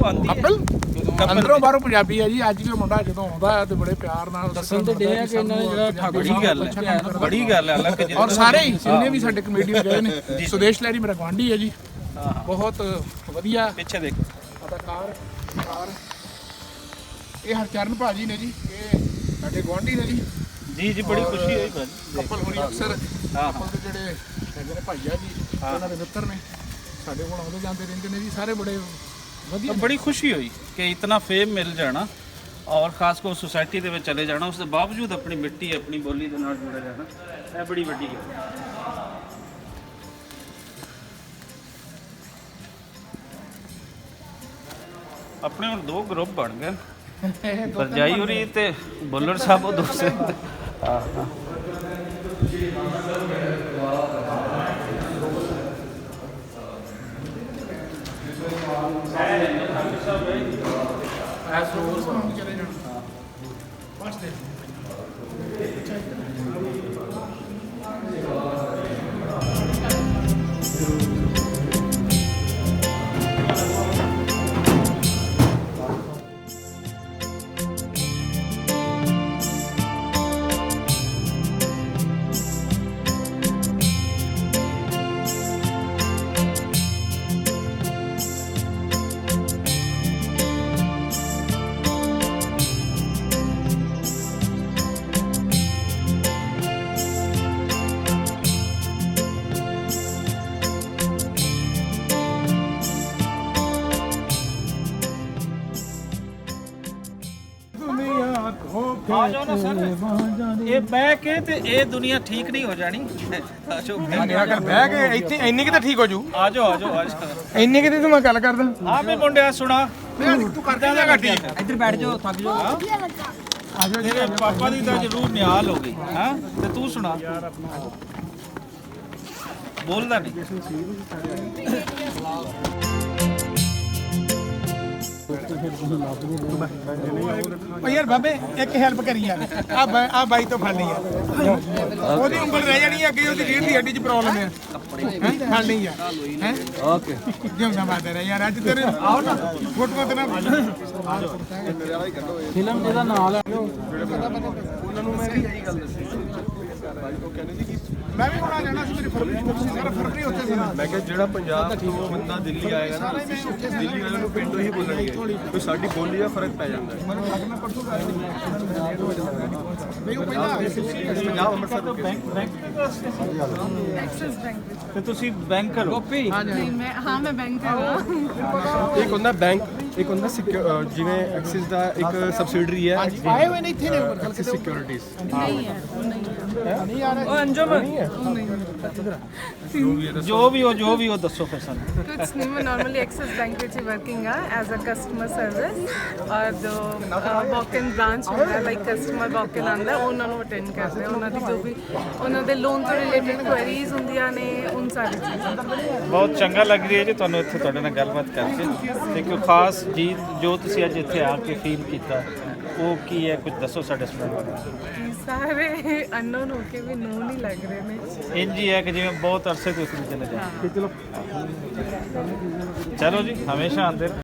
ਆਉਂਦੀ ਕਪਲ ਅੰਦਰੋਂ ਬਾਹਰੋਂ ਪੰਜਾਬੀ ਹੈ ਜੀ। ਅੱਜ ਵੀ ਮੁੰਡਾ ਜਦੋਂ ਆਉਂਦਾ ਤੇ ਬੜੇ ਪਿਆਰ ਨਾਲ ਦੱਸਣ ਤੇ ਡੇ ਆ ਕਿ ਇਹਨਾਂ ਨੇ ਜਿਹੜਾ ਬੜੀ ਗੱਲ ਹੈ, ਬੜੀ ਗੱਲ ਹੈ। ਹਾਲਾਂਕਿ ਔਰ ਸਾਰੇ ਹੀ ਜਿੰਨੇ ਵੀ ਸਾਡੇ ਕਮੇਡੀਅਨ ਗਏ ਨੇ, ਸੁਦੇਸ਼ ਲਹਿਰੀ ਮੇਰਾ ਗੁਆਂਢੀ ਹੈ ਜੀ, ਬਹੁਤ ਵਧੀਆ ਪਿੱਛੇ ਦੇਖੋ ਅਦਾਕਾਰ। ਇਹ ਹਰਚਰਨ ਭਾਜੀ ਨੇ ਜੀ, ਇਹ ਸਾਡੇ ਗੁਆਂਢੀ ਨੇ ਜੀ। ਜੀ ਜੀ ਬੜੀ ਖੁਸ਼ੀ ਹੋਈ ਭਾਜੀ। ਕਪਲ ਹੋਣੀ ਅਕਸਰ ਕਪਲ ਦੇ ਜਿਹੜੇ ਹੈਗੇ ਨੇ ਭਾਈਆ ਜੀ, ਉਹਨਾਂ ਦੇ ਮਿੱਤਰ ਨੇ, ਸਾਡੇ ਕੋਲ ਆਉਂਦੇ ਜਾਂਦੇ ਰਹਿੰਦੇ ਨੇ ਜੀ। ਸਾਰੇ ਬੜੇ ਵਧੀਆ। ਬੜੀ ਖੁਸ਼ੀ ਹੋਈ ਕਿ ਇਤਨਾ ਫੇਮ ਮਿਲ ਜਾਣਾ ਔਰ ਖਾਸ ਕਰ ਸੁਸਾਇਟੀ ਦੇ ਵਿੱਚ ਚਲੇ ਜਾਣਾ, ਉਸ ਦੇ ਬਾਵਜੂਦ ਆਪਣੀ ਮਿੱਟੀ ਆਪਣੀ ਬੋਲੀ ਦੇ ਨਾਲ ਜੁੜਿਆ ਜਾਣਾ, ਇਹ ਬੜੀ ਵੱਡੀ ਗੱਲ ਹੈ। ਆਪਣੇ ਹੁਣ ਦੋ ਗਰੁੱਪ ਬਣ ਗਏ, ਪਰਜਾਈ ਹੋਰੀ ਤੇ ਬੁੱਲਰ ਸਾਹਿਬ, ਉਹ ਦੂਸਰੇ। ਚਲੇ ਜਾਣਾ ਬਸ ਦੇ ਆ ਜਾਓ ਨਾ ਸਰ, ਇਹ ਬਹਿ ਕੇ ਤੇ ਇਹ ਦੁਨੀਆ ਠੀਕ ਨਹੀਂ ਹੋ ਜਾਣੀ। ਆ ਜਾਓ ਬਹਿ ਕੇ ਇੱਥੇ ਇੰਨੀ ਕਿਤੇ ਠੀਕ ਹੋ ਜੂ। ਆ ਜਾਓ ਆ ਜਾਓ ਆ ਜਾਓ। ਇੰਨੀ ਕਿਤੇ ਤੂੰ ਮੈਂ ਗੱਲ ਕਰਦਾ। ਆ ਵੀ ਮੁੰਡਿਆ ਸੁਣਾ, ਤੂੰ ਕਰਦਾ ਜਾ ਗੱਡੀ ਇੱਧਰ ਬੈਠ ਜਾਓ, ਥੱਕ ਜਾਓ। ਤੇਰੇ ਪਾਪਾ ਦੀ ਤਾਂ ਜ਼ਰੂਰ ਨਿਹਾਲ ਹੋ ਗਈ ਹਾਂ, ਤੇ ਤੂੰ ਸੁਣਾ। ਬੋਲਦਾ ਨਹੀਂ। ਓ ਯਾਰ ਬਾਬੇ ਇੱਕ ਹੈਲਪ ਕਰੀ ਯਾਰ, ਆ ਬਾਈ ਤੋਂ ਫੜ ਲਈ ਯਾਰ, ਉਹਦੀ ਉਂਗਲ ਰਹਿ ਜਾਣੀ ਹੈ ਅੱਗੇ, ਉਹਦੀ ਰੀੜ੍ਹ ਦੀ ਹੱਡੀ 'ਚ ਪ੍ਰੋਬਲਮ ਹੈ। ਫੜ ਲਈ ਯਾਰ, ਹੈ ਓਕੇ। ਜਿਉਂਦਾ ਬਾਦਰ ਯਾਰ, ਅੱਜ ਤੇਰੇ ਆਓ ਨਾ ਫੋਟੋ ਤੇ ਨਾ ਫਿਲਮ ਜਿਹਦਾ ਨਾਲ ਹੈ ਉਹਨਾਂ ਨੂੰ ਮੈਂ ਇਹੀ ਗੱਲ ਦੱਸੀ। ਉਹ ਕਹਿੰਦੇ ਸੀ ਕਿ ਮੈਂ ਵੀ ਹੋਣਾ ਜਾਣਾ ਸੀ, ਮੇਰੀ ਫਰਵਰੀ ਸੀ, ਸਾਰਾ ਫਰਵਰੀ ਉੱਥੇ ਸੀ। ਮੈਂ ਕਿਹਾ ਜਿਹੜਾ ਪੰਜਾਬ ਤੋਂ ਬੰਦਾ ਦਿੱਲੀ ਆਏਗਾ ਨਾ, ਦਿੱਲੀ ਵਾਲਿਆਂ ਨੂੰ ਪਿੰਡੋਂ ਹੀ ਬੋਲਣਗੇ, ਕੋਈ ਸਾਡੀ ਬੋਲੀ ਦਾ ਫਰਕ ਪੈ ਜਾਂਦਾ ਹੈ। ਪੰਜਾਬ ਅੰਮ੍ਰਿਤਸਰ ਤੋਂ ਤੇ ਤੁਸੀਂ ਬੈਂਕਰ ਹੋ? ਨਹੀਂ ਮੈਂ ਬੈਂਕਰ ਹਾਂ। ਇੱਕ ਹੁੰਦਾ ਬੈਂਕ, ਇੱਕ ਹੁੰਦਾ ਜਿਵੇਂ ਐਕਸਿਸ ਦਾ ਇੱਕ ਸਬਸਿਡਰੀ ਹੈ, ਆਏ ਹੋਏ ਨੇ ਇੱਥੇ ਨੇ ਐਕਸਿਸ ਸਿਕਿਉਰਿਟੀਜ਼। ਨਹੀਂ ਹੈ ਉਹ ਨਹੀਂ ਹੈ। ਉਹ ਅੰਜਮ ਜੋ ਵੀ ਹੋ ਦੱਸੋ ਫਿਰ ਸਾਨੂੰ। ਕੁਛ ਨਹੀਂ, ਮੈਂ ਨਾਰਮਲੀ ਐਕਸਿਸ ਬੈਂਕ ਵਿੱਚ ਵਰਕਿੰਗ ਆ ਐਜ਼ ਅ ਕਸਟਮਰ ਸਰਵਿਸ, ਔਰ ਜੋ ਵਾਕ-ਇਨ ਬ੍ਰਾਂਚ ਹੁੰਦਾ ਲਾਈਕ ਕਸਟਮਰ ਵਾਕ-ਇਨ ਆਉਂਦਾ, ਉਹਨਾਂ ਨੂੰ ਅਟੈਂਡ ਕਰਦੇ, ਉਹਨਾਂ ਦੀ ਜੋ ਵੀ ਉਹਨਾਂ ਦੇ ਲੋਨ ਤੋਂ ਰਿਲੇਟਡ ਕੁਐਰੀਜ਼ ਹੁੰਦੀਆਂ ਨੇ, ਉਨ ਸਾਰੀ ਚੀਜ਼ਾਂ। ਬਹੁਤ ਚੰਗਾ ਲੱਗ ਰਹੀ ਹੈ ਜੀ ਤੁਹਾਨੂੰ ਇੱਥੇ ਤੁਹਾਡੇ ਨਾਲ ਗੱਲਬਾਤ ਕਰਕੇ। ਤੇ ਕੋਈ ਖਾਸ ਚੀਜ਼ ਜੋ ਤੁਸੀਂ ਅੱਜ ਇੱਥੇ ਆ ਕੇ ਫੀਲ ਕੀਤਾ, ਉਹ ਕੀ ਹੈ, ਕੁਝ ਦੱਸੋ ਸਾਡੇ ਸਟੂਡੈਂਟ। ਸਾਰੇ ਅਨਨੋਨ ਹੋ ਕੇ ਵੀ ਨੋ ਨਹੀਂ ਲੱਗ ਰਹੇ ਨੇ। ਇੰਜ ਹੀ ਹੈ ਕਿ ਜਿਵੇਂ ਬਹੁਤ ਅਰਸੇ ਤੋਂ ਤੁਸੀਂ ਚਲੇ ਜਾਓ। ਚਲੋ ਜੀ, ਹਮੇਸ਼ਾ ਆਉਂਦੇ ਰਹੋ।